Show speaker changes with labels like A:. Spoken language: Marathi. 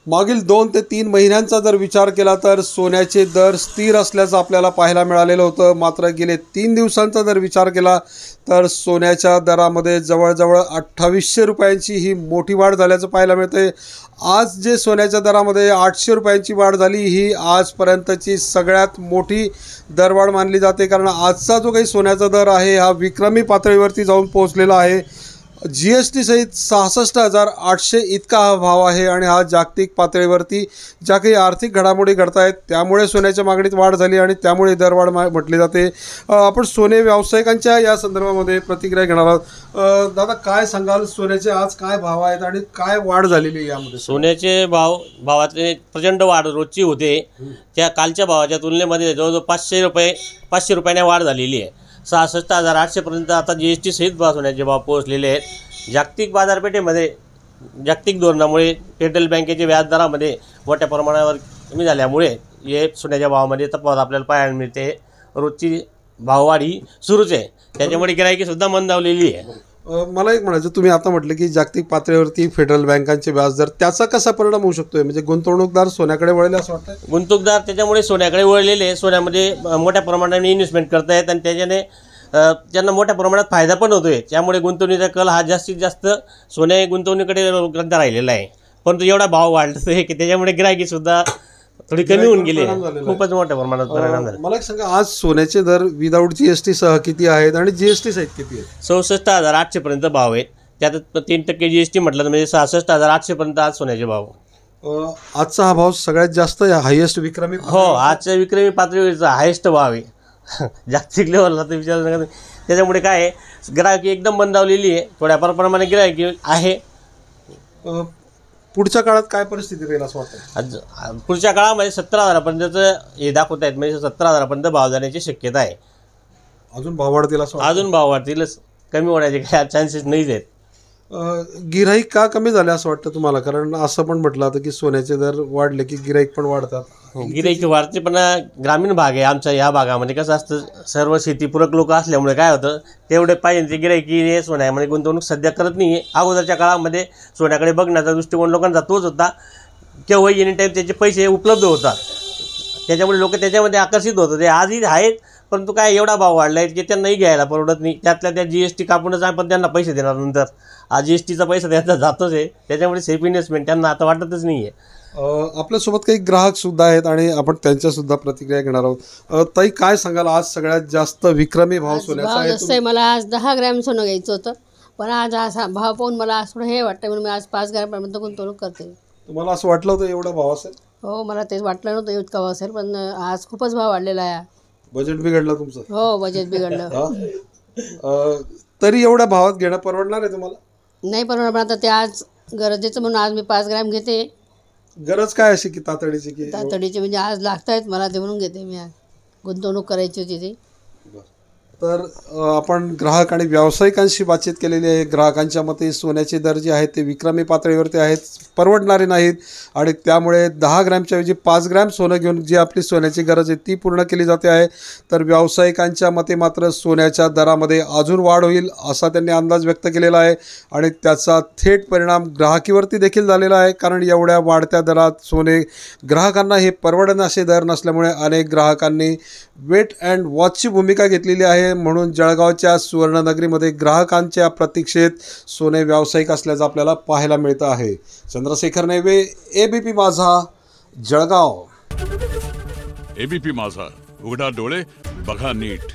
A: मागील 2 ते 3 महिन्यांचा जर विचार केला तर सोन्याचे दर स्थिर असल्याचं आपल्याला पाहायला मिळालेलं होतं. मात्र गेले 3 दिवसांचा जर विचार केला तर सोन्याच्या दरामध्ये जवळजवळ 2800 रुपयांची ही मोठी वाढ झाल्याचं पाहायला मिळते. आज जे सोन्याच्या दरामध्ये 800 रुपयांची वाढ झाली ही आजपर्यंतची सगळ्यात मोठी दरवाढ मानली जाते. कारण आजचा जो काही सोन्याचा दर आहे हा विक्रमी पातळीवरती जाऊन पोहोचलेला आहे. GST सहित 66,800 इतका हा भाव आहे आणि हा जागतिक पातळीवरती ज्या काही आर्थिक घडामोडी घडत आहेत त्यामुळे सोन्याच्या मागणीत वाढ झाली आणि त्यामुळे दरवाढ म्हटली जाते. आपण सोने व्यावसायिकांच्या या संदर्भामध्ये प्रतिक्रिया घेणार आहोत. दादा, काय सांगाल, सोन्याचे आज काय भाव आहेत आणि काय वाढ झालेली आहे यामध्ये?
B: सोन्याचे भावातले प्रचंड वाढ रोजची होते. त्या कालच्या भावाच्या तुलनेमध्ये जवळजवळ 500 रुपयाने वाढ झालेली आहे. 66,800 पर्यंत आता GST सहित सोन्याचे भाव पोहोचलेले आहेत. जागतिक बाजारपेठेमध्ये जागतिक धोरणामुळे फेडरल बँकेच्या व्याजदरामध्ये मोठ्या प्रमाणावर कमी झाल्यामुळे हे सोन्याच्या भावामध्ये तफावत आपल्याला पाहायला मिळते. रोजची भाववाढ ही सुरूच आहे, त्याच्यामुळे गिराईकीसुद्धा मंदावलेली आहे.
A: मला एक म्हणायचं, तुम्ही आता म्हटलं की जागतिक पातळीवरती फेडरल बँकांचे व्याजदर, त्याचा कसा परिणाम होऊ शकतोय? म्हणजे गुंतवणूकदार सोन्याकडे वळले असं वाटतं?
B: गुंतवणूकदार त्याच्यामुळे सोन्याकडे वळलेले, सोन्यामध्ये मोठ्या प्रमाणाने इन्व्हेस्टमेंट करतायत आणि त्याच्याने त्यांना मोठ्या प्रमाणात फायदा पण होतो आहे. त्यामुळे गुंतवणुकीचा कल हा जास्तीत जास्त सोन्या गुंतवणुकीकडे राहिलेला आहे. परंतु एवढा भाव वाढतो आहे की त्याच्यामुळे गिराईकीसुद्धा थोडी कमी होऊन गेली, खूपच मोठ्या प्रमाणात परिणाम झाला.
A: मला एक सांगा, आज सोन्याचे दर विदाऊट GST सह किती आहेत आणि GST सहित किती आहेत?
B: 66,800 पर्यंत भाव आहेत. त्यात 3% GST म्हटलं तर म्हणजे 66,800 पर्यंत आज सोन्याचे भाव.
A: आजचा हा भाव सगळ्यात जास्त हायेस्ट विक्रमी?
B: हो, आजच्या विक्रमी पातळीवरचा हायेस्ट भाव आहे जागतिक लेवलला तर विचार नका. त्याच्यामुळे काय आहे, गिरायकी एकदम मंदावलेली आहे. थोड्या प्रमाणे गिरायकी आहे.
A: पुढच्या काळात काय परिस्थिती राहील असं वाटतं?
B: पुढच्या काळामध्ये 17,000पर्यंतचं हे दाखवत आहेत, म्हणजे 17,000पर्यंत भाव जाण्याची शक्यता आहे.
A: अजून भाव वाढतील असं?
B: अजून भाव वाढतीलच, कमी होण्याचे काही चान्सेस नाहीच आहेत.
A: गिराईक का कमी झाले असं वाटतं तुम्हाला? कारण असं पण म्हटलं होतं की सोन्याचे दर वाढले की गिराईक पण वाढतात.
B: गिराईक वाढते, पण ग्रामीण भाग आहे आमच्या या भागामध्ये. कसं असतं, सर्व शेतीपूरक लोक असल्यामुळे काय होतं, तेवढे पाहिजे ते गिराईकी सोन्यामध्ये गुंतवणूक सध्या करत नाही आहे. अगोदरच्या काळामध्ये सोन्याकडे बघण्याचा दृष्टिकोन लोकांचा तोच होता, केव्हा एनी टाईम त्याचे पैसे उपलब्ध होतात, त्याच्यामुळे लोक त्याच्यामध्ये आकर्षित होत होते. आजही आहेत, परंतु काय एवढा भाव वाढला आहे की त्यांनाही घ्यायला परवडत नाही. त्यातल्या त्या GST कापूनच आपण त्यांना पैसे देणार नंतर. आज GSTचा पैसा त्यांचा जातोच आहे, त्याच्यामुळे सेफ इन्व्हेस्टमेंट त्यांना आता वाटतच नाही आहे.
A: आपल्यासोबत काही ग्राहकसुद्धा आहेत आणि आपण त्यांच्यासुद्धा प्रतिक्रिया घेणार आहोत. ताई, काय सांगाल, आज सगळ्यात जास्त विक्रमी भाव सोन्याचा आहे?
C: मला आज 10 ग्रॅम सोनं घ्यायचं होतं, पण आज असा भाव पाहून मला आज थोडं हे वाटतं, म्हणून मी आज 5 ग्रॅमपर्यंत गुंतवणूक करते.
A: तुम्हाला असं वाटलं होतं एवढा भाव असेल?
C: हो, मला तेच वाटलं नव्हतं इतका भाव असेल, पण आज खूपच भाव वाढलेला आहे.
A: बजेट बिघडलं तुमचं?
C: हो, बजेट बिघडलं.
A: तरी एवढ्या भावात घेणं परवडणार आहे तुम्हाला?
C: नाही परवडणार, पण आता ते आज गरजेचं म्हणून आज मी 5 ग्रॅम घेते.
A: गरज काय अशी की तातडीची? की
C: तातडीची म्हणजे आज लागतायत मला, ते म्हणून घेते मी. आज गुंतवणूक करायची होती ती.
A: तर आपण ग्राहक आणि व्यावसायिकांशी बातचीत केलेली आहे. ग्राहकांच्या मते सोन्याचे दर जे आहेत ते विक्रमी पातळीवरती आहेत, परवडणारे नाहीत आणि त्यामुळे 10 ग्रॅमच्या ऐवजी 5 ग्रॅम सोनं घेऊन जी आपली सोन्याची गरज आहे ती पूर्ण केली जाते आहे. तर व्यावसायिकांच्या मते मात्र सोन्याच्या दरामध्ये अजून वाढ होईल असा त्यांनी अंदाज व्यक्त केलेला आहे आणि त्याचा थेट परिणाम ग्राहकीवरती देखील झालेला आहे. कारण एवढ्या वाढत्या दरात सोने ग्राहकांना हे परवडणारे दर नसल्यामुळे अनेक ग्राहकांनी वेट अँड वॉचची भूमिका घेतलेली आहे. म्हणून जळगावच्या सुवर्णनगरीमध्ये ग्राहकांच्या प्रतीक्षेत सोने व्यावसायिक असल्याचं आपल्याला पाहायला मिळतं आहे. चंद्रशेखर नेवे, ABP माझा, जळगाव.
D: ABP माझा, उघडा डोळे बघा नीट.